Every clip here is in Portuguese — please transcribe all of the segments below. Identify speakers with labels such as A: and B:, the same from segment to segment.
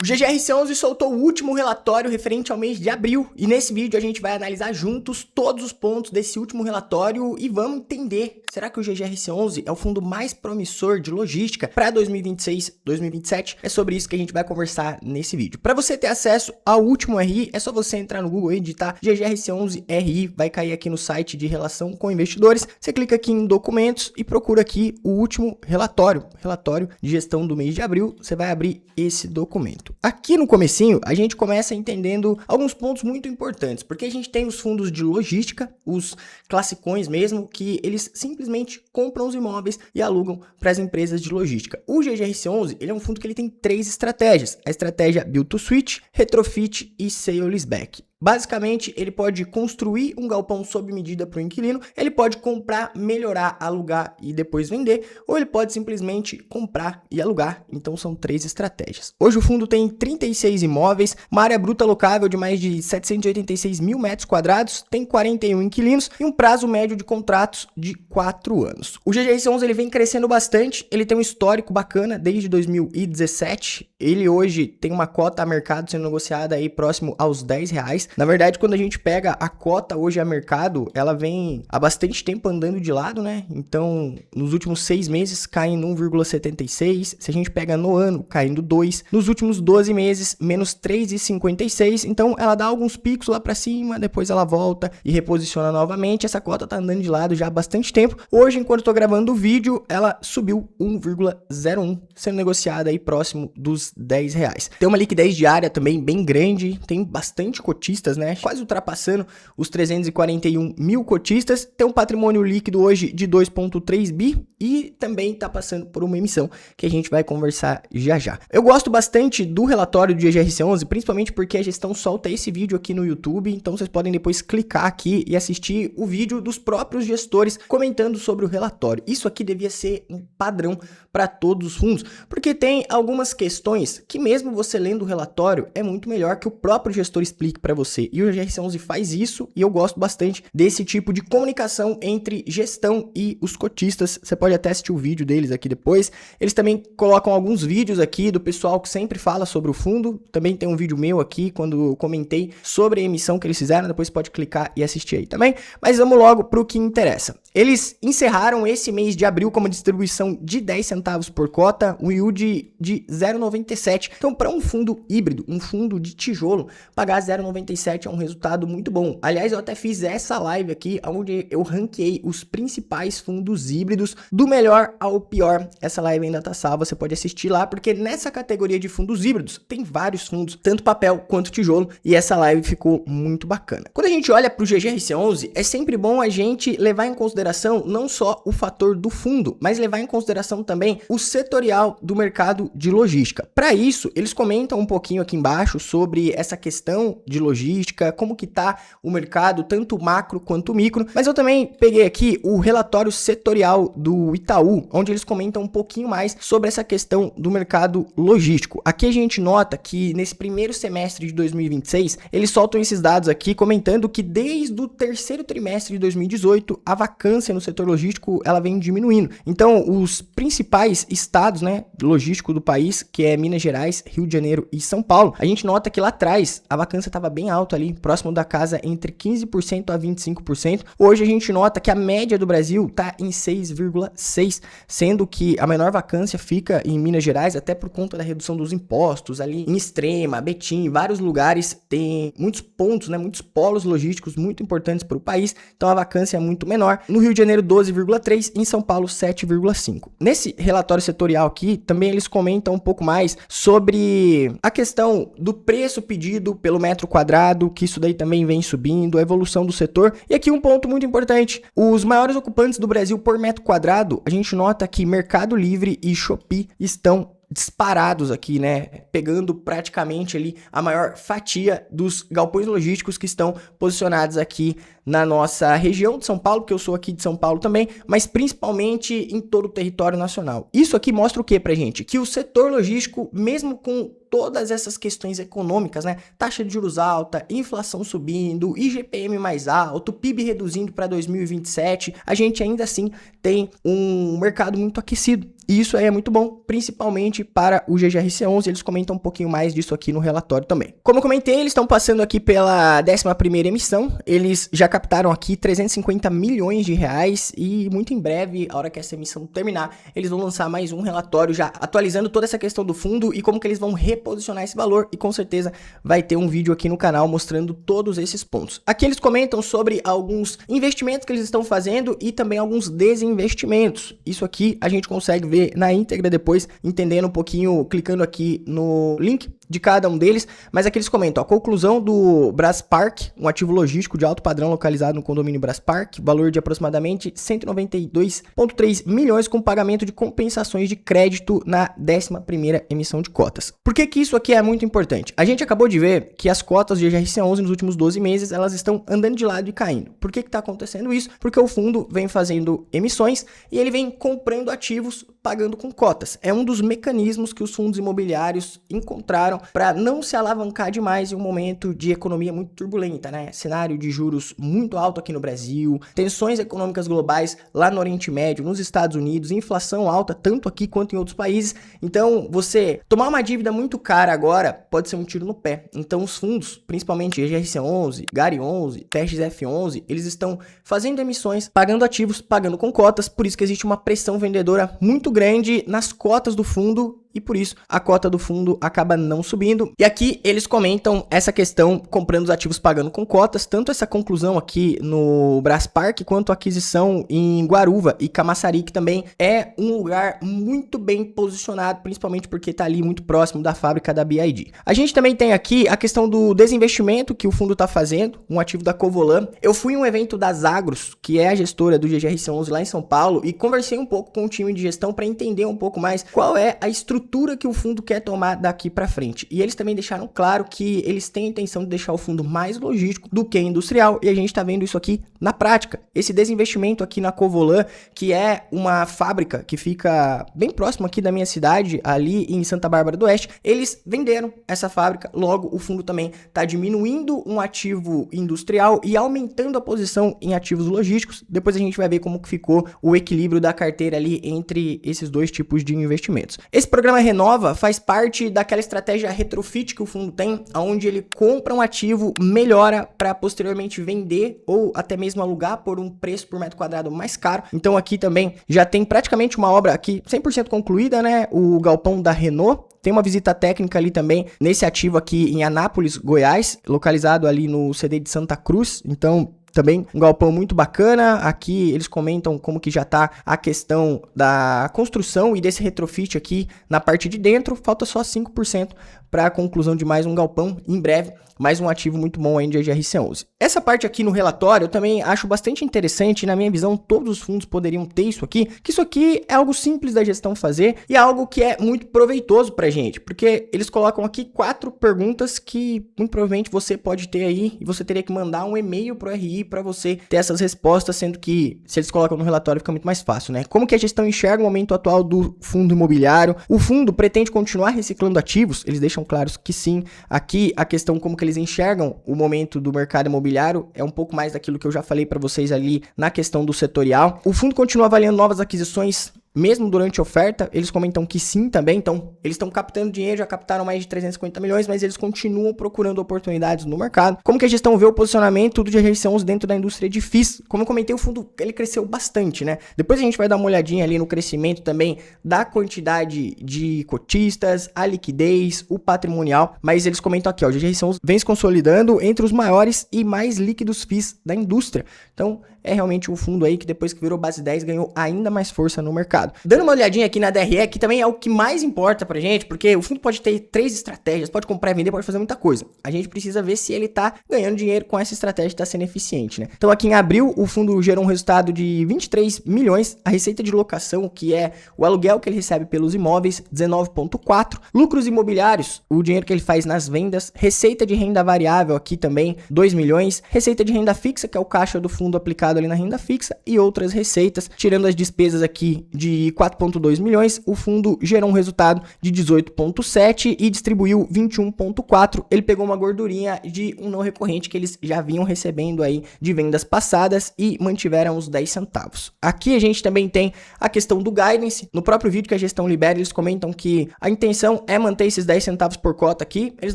A: O GGRC11 soltou o último relatório referente ao mês de abril e nesse vídeo a gente vai analisar juntos todos os pontos desse último relatório e vamos entender, será que o GGRC11 é o fundo mais promissor de logística para 2026, 2027? É sobre isso que a gente vai conversar nesse vídeo. Para você ter acesso ao último RI, é só você entrar no Google e digitar GGRC11 RI, vai cair aqui no site de relação com investidores, você clica aqui em documentos e procura aqui o último relatório de gestão do mês de abril, você vai abrir esse documento. Aqui no comecinho, a gente começa entendendo alguns pontos muito importantes, porque a gente tem os fundos de logística, os classicões mesmo, que eles simplesmente compram os imóveis e alugam para as empresas de logística. O GGRC11, ele é um fundo que ele tem 3 estratégias, a estratégia Build to Suit, Retrofit e Sale Leaseback. Basicamente, ele pode construir um galpão sob medida para o inquilino, ele pode comprar, melhorar, alugar e depois vender, ou ele pode simplesmente comprar e alugar. Então, são 3 estratégias. Hoje o fundo tem 36 imóveis, uma área bruta locável de mais de 786 mil metros quadrados, tem 41 inquilinos e um prazo médio de contratos de 4 anos. O GGRC11 ele vem crescendo bastante, ele tem um histórico bacana desde 2017, ele hoje tem uma cota a mercado sendo negociada aí próximo aos R$10. Na verdade, quando a gente pega a cota hoje a mercado, ela vem há bastante tempo andando de lado, né? Então, nos últimos 6 meses, caindo 1,76. Se a gente pega no ano, caindo 2. Nos últimos 12 meses, menos 3,56. Então, ela dá alguns picos lá para cima, depois ela volta e reposiciona novamente. Essa cota tá andando de lado já há bastante tempo. Hoje, enquanto eu tô gravando o vídeo, ela subiu 1,01, sendo negociada aí próximo dos R$10. Tem uma liquidez diária também bem grande, tem bastante cotistas, né? Quase ultrapassando os 341 mil cotistas, tem um patrimônio líquido hoje de 2,3 bi e também está passando por uma emissão que a gente vai conversar já já. Eu gosto bastante do relatório do GGRC11, principalmente porque a gestão solta esse vídeo aqui no YouTube, então vocês podem depois clicar aqui e assistir o vídeo dos próprios gestores comentando sobre o relatório. Isso aqui devia ser um padrão para todos os fundos, porque tem algumas questões que mesmo você lendo o relatório é muito melhor que o próprio gestor explique para você. E o GGRC11 faz isso e eu gosto bastante desse tipo de comunicação entre gestão e os cotistas. Você pode até assistir o vídeo deles aqui depois. Eles também colocam alguns vídeos aqui do pessoal que sempre fala sobre o fundo. Também tem um vídeo meu aqui quando eu comentei sobre a emissão que eles fizeram. Depois pode clicar e assistir aí também. Mas vamos logo para o que interessa. Eles encerraram esse mês de abril com uma distribuição de 10 centavos por cota, um yield de 0,97. Então, para um fundo híbrido, um fundo de tijolo, pagar 0,97 é um resultado muito bom. Aliás, eu até fiz essa live aqui, onde eu ranqueei os principais fundos híbridos do melhor ao pior. Essa live ainda tá salva, você pode assistir lá, porque nessa categoria de fundos híbridos tem vários fundos, tanto papel quanto tijolo, e essa live ficou muito bacana. Quando a gente olha para o GGRC11, é sempre bom a gente levar em consideração não só o fator do fundo, mas levar em consideração também o setorial do mercado de logística. Para isso, eles comentam um pouquinho aqui embaixo sobre essa questão de logística, como que tá o mercado, tanto macro quanto micro, mas eu também peguei aqui o relatório setorial do Itaú, onde eles comentam um pouquinho mais sobre essa questão do mercado logístico. Aqui a gente nota que nesse primeiro semestre de 2026, eles soltam esses dados aqui comentando que desde o terceiro trimestre de 2018, a vacância no setor logístico, ela vem diminuindo. Então, os principais estados, né, logístico do país, que é Minas Gerais, Rio de Janeiro e São Paulo, a gente nota que lá atrás a vacância estava bem alta ali, próximo da casa entre 15% a 25%. Hoje a gente nota que a média do Brasil está em 6,6%, sendo que a menor vacância fica em Minas Gerais, até por conta da redução dos impostos ali em Extrema, Betim, vários lugares tem muitos pontos, né, muitos polos logísticos muito importantes para o país, então a vacância é muito menor. No Rio de Janeiro 12,3%, em São Paulo 7,5%. Nesse relatório setorial aqui, também eles comentam um pouco mais sobre a questão do preço pedido pelo metro quadrado, que isso daí também vem subindo, a evolução do setor. E aqui um ponto muito importante, os maiores ocupantes do Brasil por metro quadrado, a gente nota que Mercado Livre e Shopee estão disparados aqui, né, pegando praticamente ali a maior fatia dos galpões logísticos que estão posicionados aqui na nossa região de São Paulo, porque eu sou aqui de São Paulo também, mas principalmente em todo o território nacional. Isso aqui mostra o que pra gente? Que o setor logístico, mesmo com todas essas questões econômicas, né? Taxa de juros alta, inflação subindo, IGPM mais alto, PIB reduzindo para 2027, a gente ainda assim tem um mercado muito aquecido. E isso aí é muito bom, principalmente para o GGRC11, eles comentam um pouquinho mais disso aqui no relatório também. Como eu comentei, eles estão passando aqui pela 11ª emissão, eles já captaram aqui 350 milhões de reais e muito em breve, a hora que essa emissão terminar, eles vão lançar mais um relatório já atualizando toda essa questão do fundo e como que eles vão reposicionar esse valor e com certeza vai ter um vídeo aqui no canal mostrando todos esses pontos. Aqui eles comentam sobre alguns investimentos que eles estão fazendo e também alguns desinvestimentos. Isso aqui a gente consegue ver na íntegra depois, entendendo um pouquinho, clicando aqui no link de cada um deles, mas aqui eles comentam a conclusão do Braspark, um ativo logístico de alto padrão localizado no condomínio Braspark, valor de aproximadamente 192,3 milhões com pagamento de compensações de crédito na 11ª emissão de cotas. Por que que isso aqui é muito importante? A gente acabou de ver que as cotas de GGRC11 nos últimos 12 meses, elas estão andando de lado e caindo. Por que que está acontecendo isso? Porque o fundo vem fazendo emissões e ele vem comprando ativos pagando com cotas. É um dos mecanismos que os fundos imobiliários encontraram para não se alavancar demais em um momento de economia muito turbulenta, né? Cenário de juros muito alto aqui no Brasil, tensões econômicas globais lá no Oriente Médio, nos Estados Unidos, inflação alta tanto aqui quanto em outros países. Então, você tomar uma dívida muito cara agora pode ser um tiro no pé. Então, os fundos, principalmente GGRC11, GARI11, TRXF11, eles estão fazendo emissões, pagando ativos, pagando com cotas, por isso que existe uma pressão vendedora muito grande nas cotas do fundo e por isso a cota do fundo acaba não subindo. E aqui eles comentam essa questão comprando os ativos pagando com cotas, tanto essa conclusão aqui no Braspark quanto a aquisição em Guaruva e Camaçari, que também é um lugar muito bem posicionado, principalmente porque está ali muito próximo da fábrica da BYD. A gente também tem aqui a questão do desinvestimento que o fundo está fazendo, um ativo da Covolan. Eu fui em um evento das Agros, que é a gestora do GGRC11 lá em São Paulo, e conversei um pouco com o time de gestão para entender um pouco mais qual é a estrutura que o fundo quer tomar daqui para frente. E eles também deixaram claro que eles têm a intenção de deixar o fundo mais logístico do que industrial, e a gente está vendo isso aqui na prática. Esse desinvestimento aqui na Covolan, que é uma fábrica que fica bem próximo aqui da minha cidade, ali em Santa Bárbara do Oeste, eles venderam essa fábrica, logo o fundo também está diminuindo um ativo industrial e aumentando a posição em ativos logísticos. Depois a gente vai ver como que ficou o equilíbrio da carteira ali entre esses dois tipos de investimentos. Esse programa Renova faz parte daquela estratégia retrofit que o fundo tem, onde ele compra um ativo, melhora para posteriormente vender ou até mesmo alugar por um preço por metro quadrado mais caro. Então aqui também já tem praticamente uma obra aqui 100% concluída, né? O galpão da Renault. Tem uma visita técnica ali também nesse ativo aqui em Anápolis, Goiás, localizado ali no CD de Santa Cruz. Então também um galpão muito bacana. Aqui eles comentam como que já tá a questão da construção e desse retrofit aqui na parte de dentro. Falta só 5% para a conclusão de mais um galpão em breve. Mais um ativo muito bom aí de GGRC11. Essa parte aqui no relatório eu também acho bastante interessante. Na minha visão, todos os fundos poderiam ter isso aqui. Que isso aqui é algo simples da gestão fazer e é algo que é muito proveitoso pra gente. Porque eles colocam aqui 4 perguntas que muito provavelmente você pode ter aí. E você teria que mandar um e-mail pro RI para você ter essas respostas. Sendo que se eles colocam no relatório fica muito mais fácil, né? Como que a gestão enxerga o momento atual do fundo imobiliário? O fundo pretende continuar reciclando ativos? Eles deixam claros que sim. Aqui a questão como que eles enxergam o momento do mercado imobiliário é um pouco mais daquilo que eu já falei para vocês ali na questão do setorial. O fundo continua avaliando novas aquisições mesmo durante a oferta. Eles comentam que sim também, então eles estão captando dinheiro, já captaram mais de 350 milhões, mas eles continuam procurando oportunidades no mercado. Como que a gestão vê o posicionamento do GGRC11 dentro da indústria de FIIs? Como eu comentei, o fundo ele cresceu bastante, né? Depois a gente vai dar uma olhadinha ali no crescimento também da quantidade de cotistas, a liquidez, o patrimonial, mas eles comentam aqui, ó, o GGRC11 vem se consolidando entre os maiores e mais líquidos FIIs da indústria. Então, é realmente um fundo aí que depois que virou base 10 ganhou ainda mais força no mercado. Dando uma olhadinha aqui na DRE, que também é o que mais importa pra gente, porque o fundo pode ter 3 estratégias, pode comprar e vender, pode fazer muita coisa. A gente precisa ver se ele tá ganhando dinheiro com essa estratégia, tá sendo eficiente, né? Então aqui em abril, o fundo gerou um resultado de 23 milhões, a receita de locação, que é o aluguel que ele recebe pelos imóveis, 19,4, lucros imobiliários, o dinheiro que ele faz nas vendas, receita de renda variável aqui também, 2 milhões, receita de renda fixa, que é o caixa do fundo aplicado ali na renda fixa, e outras receitas, tirando as despesas aqui de 4,2 milhões, o fundo gerou um resultado de 18,7 e distribuiu 21,4. Ele pegou uma gordurinha de um não recorrente que eles já vinham recebendo aí de vendas passadas e mantiveram os 10 centavos. Aqui a gente também tem a questão do guidance. No próprio vídeo que a gestão libera, eles comentam que a intenção é manter esses 10 centavos por cota aqui. Eles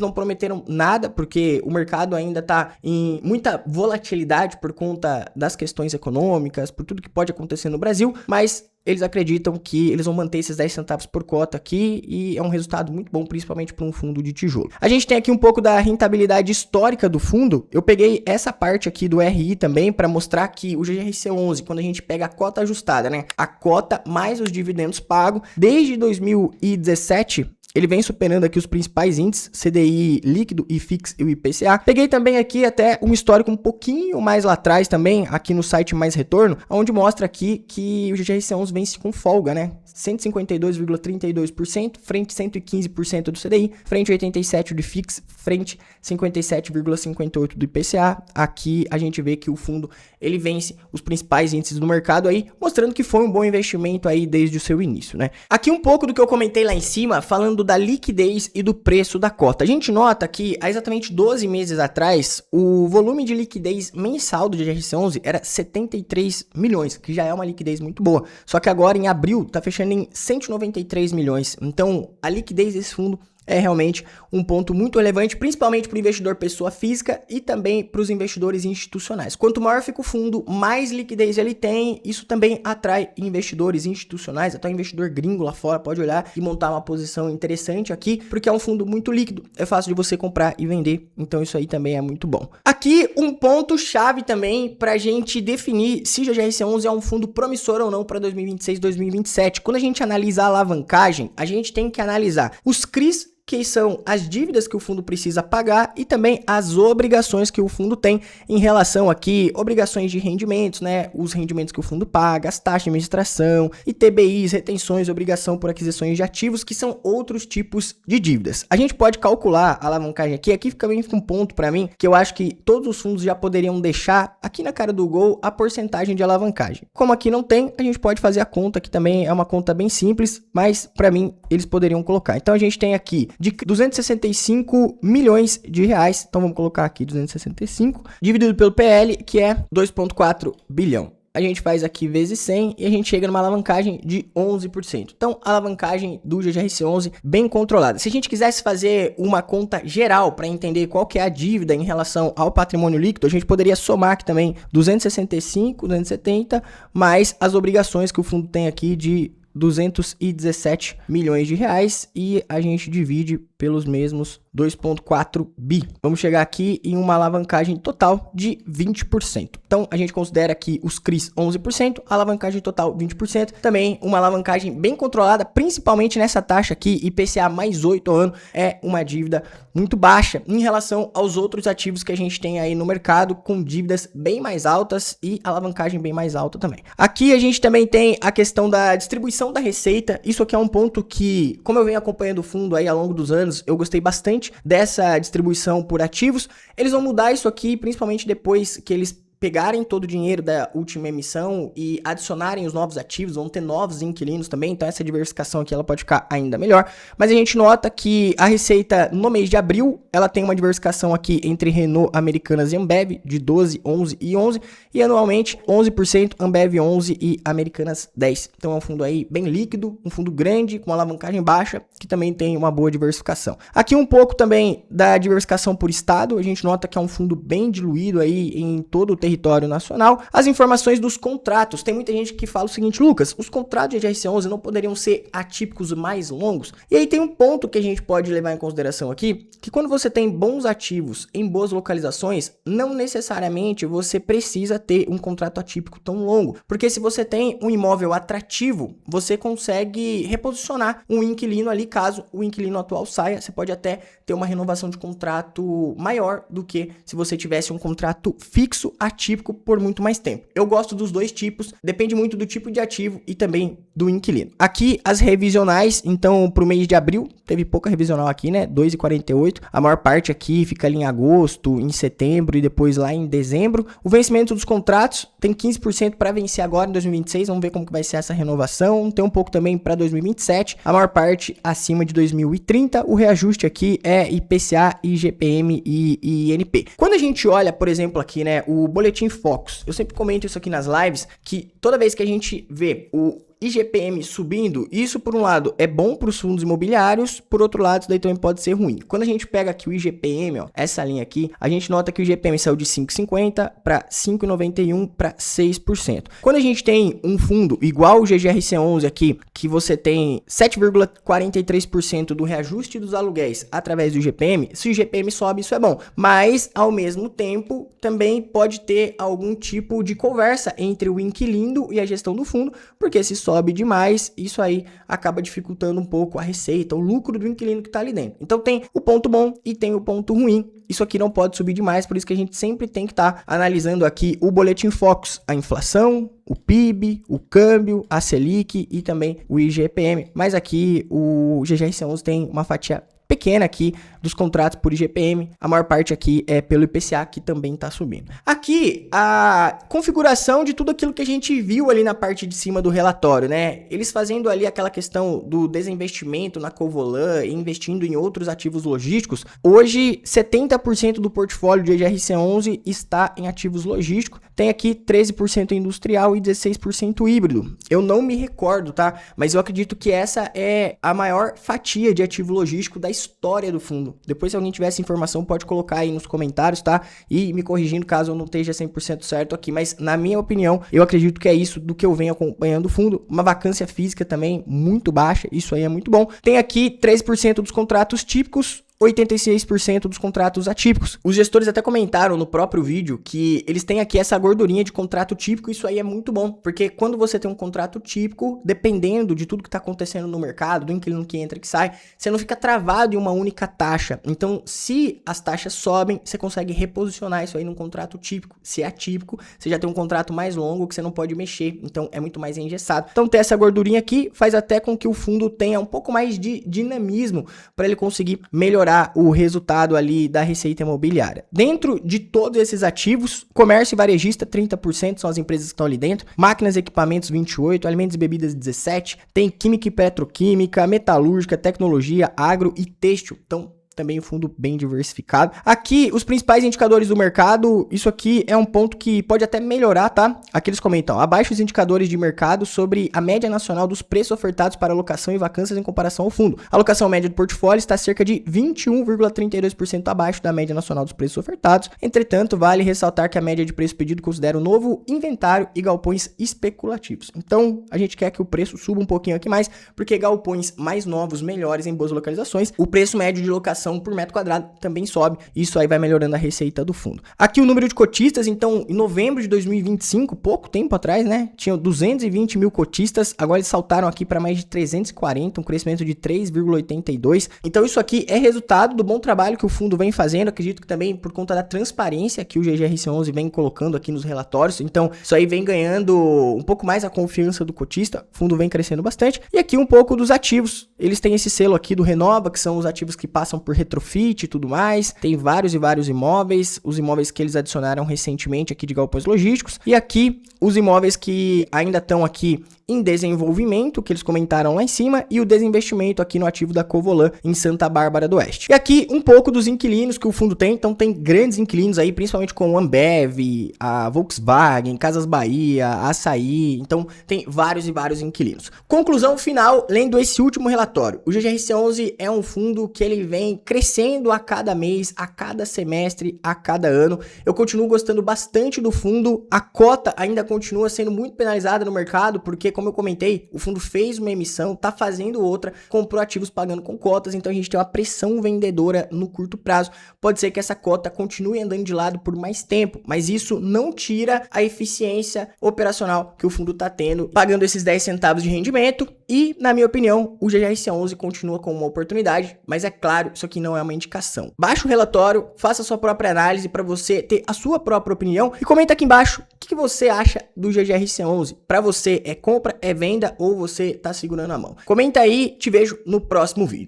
A: não prometeram nada, porque o mercado ainda está em muita volatilidade por conta das questões econômicas, por tudo que pode acontecer no Brasil, mas eles acreditam que eles vão manter esses 10 centavos por cota aqui e é um resultado muito bom, principalmente para um fundo de tijolo. A gente tem aqui um pouco da rentabilidade histórica do fundo. Eu peguei essa parte aqui do RI também para mostrar que o GRC11, quando a gente pega a cota ajustada, né, a cota mais os dividendos pagos, desde 2017, ele vem superando aqui os principais índices, CDI líquido, IFIX e o IPCA. Peguei também aqui até um histórico um pouquinho mais lá atrás também, aqui no site Mais Retorno, onde mostra aqui que o GRC11 vence com folga, né? 152,32%, frente 115% do CDI, frente 87% do IFIX, frente 57,58% do IPCA. Aqui a gente vê que o fundo, ele vence os principais índices do mercado aí, mostrando que foi um bom investimento aí desde o seu início, né? Aqui um pouco do que eu comentei lá em cima, falando da liquidez e do preço da cota. A gente nota que há exatamente 12 meses atrás, o volume de liquidez mensal do GRC11 era 73 milhões, que já é uma liquidez muito boa. Só que agora em abril tá fechando em 193 milhões. Então a liquidez desse fundo é realmente um ponto muito relevante, principalmente para o investidor pessoa física e também para os investidores institucionais. Quanto maior fica o fundo, mais liquidez ele tem. Isso também atrai investidores institucionais, até o investidor gringo lá fora pode olhar e montar uma posição interessante aqui, porque é um fundo muito líquido, é fácil de você comprar e vender, então isso aí também é muito bom. Aqui um ponto chave também para a gente definir se o GRC11 é um fundo promissor ou não para 2026, 2027. Quando a gente analisa a alavancagem, a gente tem que analisar os CRIs, que são as dívidas que o fundo precisa pagar e também as obrigações que o fundo tem em relação aqui, obrigações de rendimentos, né, os rendimentos que o fundo paga, as taxas de administração, ITBIs, retenções, obrigação por aquisições de ativos, que são outros tipos de dívidas. A gente pode calcular a alavancagem aqui fica bem um ponto para mim, que eu acho que todos os fundos já poderiam deixar aqui na cara do gol a porcentagem de alavancagem. Como aqui não tem, a gente pode fazer a conta, que também é uma conta bem simples, mas para mim eles poderiam colocar. Então a gente tem aqui de 265 milhões de reais. Então vamos colocar aqui 265 dividido pelo PL, que é 2,4 bilhão. A gente faz aqui vezes 100 e a gente chega numa alavancagem de 11%. Então, a alavancagem do GRC11 bem controlada. Se a gente quisesse fazer uma conta geral para entender qual que é a dívida em relação ao patrimônio líquido, a gente poderia somar aqui também 265, 270, mais as obrigações que o fundo tem aqui de 217 milhões de reais e a gente divide pelos mesmos 2,4 bi. Vamos chegar aqui em uma alavancagem total de 20%. Então, a gente considera aqui os CRIs 11%, a alavancagem total 20%. Também uma alavancagem bem controlada, principalmente nessa taxa aqui, IPCA mais 8 ao ano, é uma dívida muito baixa em relação aos outros ativos que a gente tem aí no mercado, com dívidas bem mais altas e alavancagem bem mais alta também. Aqui a gente também tem a questão da distribuição da receita. Isso aqui é um ponto que, como eu venho acompanhando o fundo aí ao longo dos anos, eu gostei bastante dessa distribuição por ativos. Eles vão mudar isso aqui, principalmente depois que eles pegarem todo o dinheiro da última emissão e adicionarem os novos ativos, vão ter novos inquilinos também, então essa diversificação aqui ela pode ficar ainda melhor. Mas a gente nota que a receita no mês de abril, ela tem uma diversificação aqui entre Renault, Americanas e Ambev de 12, 11 e 11, e anualmente 11%, Ambev 11 e Americanas 10. Então é um fundo aí bem líquido, um fundo grande, com uma alavancagem baixa, que também tem uma boa diversificação. Aqui um pouco também da diversificação por estado, a gente nota que é um fundo bem diluído aí em todo o território território nacional, as informações dos contratos. Tem muita gente que fala o seguinte: Lucas, os contratos de GRC11 não poderiam ser atípicos mais longos? E aí tem um ponto que a gente pode levar em consideração aqui, que quando você tem bons ativos em boas localizações, não necessariamente você precisa ter um contrato atípico tão longo, porque se você tem um imóvel atrativo, você consegue reposicionar um inquilino ali, caso o inquilino atual saia, você pode até ter uma renovação de contrato maior do que se você tivesse um contrato fixo atípico por muito mais tempo. Eu gosto dos dois tipos, depende muito do tipo de ativo e também do inquilino. Aqui as revisionais, então pro mês de abril, teve pouca revisional aqui, né? 2,48. A maior parte aqui fica ali em agosto, em setembro e depois lá em dezembro. O vencimento dos contratos tem 15% para vencer agora em 2026. Vamos ver como que vai ser essa renovação. Tem um pouco também para 2027. A maior parte acima de 2030. O reajuste aqui é IPCA, IGPM e INP. Quando a gente olha, por exemplo, aqui, né, o Boletim Focus, eu sempre comento isso aqui nas lives, que toda vez que a gente vê o IGPM subindo, isso por um lado é bom para os fundos imobiliários, por outro lado isso daí também pode ser ruim. Quando a gente pega aqui o IGPM, ó, essa linha aqui, a gente nota que o IGPM saiu de 5,50 para 5,91 para 6%. Quando a gente tem um fundo igual o GGRC11 aqui, que você tem 7,43% do reajuste dos aluguéis através do IGPM, se o IGPM sobe, isso é bom. Mas, ao mesmo tempo, também pode ter algum tipo de conversa entre o inquilino e a gestão do fundo, porque se sobe demais, isso aí acaba dificultando um pouco a receita, o lucro do inquilino que está ali dentro. Então tem o ponto bom e tem o ponto ruim. Isso aqui não pode subir demais, por isso que a gente sempre tem que estar analisando aqui o Boletim Focus, a inflação, o PIB, o câmbio, a Selic e também o IGPM. Mas aqui o GGRC11 tem uma fatia pequena aqui dos contratos por IGPM, a maior parte aqui é pelo IPCA, que também está subindo. Aqui, a configuração de tudo aquilo que a gente viu ali na parte de cima do relatório, né? Eles fazendo ali aquela questão do desinvestimento na Covolan e investindo em outros ativos logísticos. Hoje, 70% do portfólio de GRC11 está em ativos logísticos. Tem aqui 13% industrial e 16% híbrido. Eu não me recordo, tá? Mas eu acredito que essa é a maior fatia de ativo logístico da história do fundo. Depois, se alguém tiver essa informação, pode colocar aí nos comentários, tá? E me corrigindo caso eu não esteja 100% certo aqui. Mas, na minha opinião, eu acredito que é isso do que eu venho acompanhando o fundo. Uma vacância física também muito baixa. Isso aí é muito bom. Tem aqui 3% dos contratos típicos, 86% dos contratos atípicos. Os gestores até comentaram no próprio vídeo que eles têm aqui essa gordurinha de contrato típico. Isso aí é muito bom, porque quando você tem um contrato típico, dependendo de tudo que está acontecendo no mercado, do inquilino que entra e que sai, você não fica travado em uma única taxa. Então, se as taxas sobem, você consegue reposicionar isso aí num contrato típico. Se é atípico, você já tem um contrato mais longo que você não pode mexer, então é muito mais engessado. Então, ter essa gordurinha aqui faz até com que o fundo tenha um pouco mais de dinamismo para ele conseguir melhorar o resultado ali da receita imobiliária. Dentro de todos esses ativos, comércio e varejista, 30% são as empresas que estão ali dentro, máquinas e equipamentos, 28%, alimentos e bebidas, 17%, tem química e petroquímica, metalúrgica, tecnologia, agro e têxtil. Então, também um fundo bem diversificado. Aqui, os principais indicadores do mercado, isso aqui é um ponto que pode até melhorar, tá? Aqui eles comentam, abaixo os indicadores de mercado sobre a média nacional dos preços ofertados para alocação e vacâncias em comparação ao fundo. A alocação média do portfólio está cerca de 21,32% abaixo da média nacional dos preços ofertados. Entretanto, vale ressaltar que a média de preço pedido considera o novo inventário e galpões especulativos. Então, a gente quer que o preço suba um pouquinho aqui mais, porque galpões mais novos, melhores em boas localizações, o preço médio de locação por metro quadrado também sobe, isso aí vai melhorando a receita do fundo. Aqui o número de cotistas, então em novembro de 2025, pouco tempo atrás, né, tinham 220 mil cotistas, agora eles saltaram aqui para mais de 340, um crescimento de 3,82, então isso aqui é resultado do bom trabalho que o fundo vem fazendo, acredito que também por conta da transparência que o GGRC11 vem colocando aqui nos relatórios, então isso aí vem ganhando um pouco mais a confiança do cotista, o fundo vem crescendo bastante, e aqui um pouco dos ativos, eles têm esse selo aqui do Renova, que são os ativos que passam por retrofit e tudo mais, tem vários e vários imóveis, os imóveis que eles adicionaram recentemente aqui de galpões logísticos, e aqui os imóveis que ainda estão aqui em desenvolvimento, que eles comentaram lá em cima, e o desinvestimento aqui no ativo da Covolan em Santa Bárbara do Oeste. E aqui um pouco dos inquilinos que o fundo tem, então tem grandes inquilinos aí, principalmente com o Ambev, a Volkswagen, Casas Bahia, Açaí, então tem vários e vários inquilinos. Conclusão final, lendo esse último relatório, o GGRC11 é um fundo que ele vem crescendo a cada mês, a cada semestre, a cada ano. Eu continuo gostando bastante do fundo, a cota ainda continua sendo muito penalizada no mercado, porque, como eu comentei, o fundo fez uma emissão, tá fazendo outra, comprou ativos pagando com cotas, então a gente tem uma pressão vendedora no curto prazo. Pode ser que essa cota continue andando de lado por mais tempo, mas isso não tira a eficiência operacional que o fundo tá tendo, pagando esses 10 centavos de rendimento. E, na minha opinião, o GGRC11 continua como uma oportunidade, mas é claro, isso aqui não é uma indicação. Baixe o relatório, faça a sua própria análise para você ter a sua própria opinião e comenta aqui embaixo o que você acha do GGRC11. Para você é compra, é venda ou você tá segurando a mão? Comenta aí, te vejo no próximo vídeo.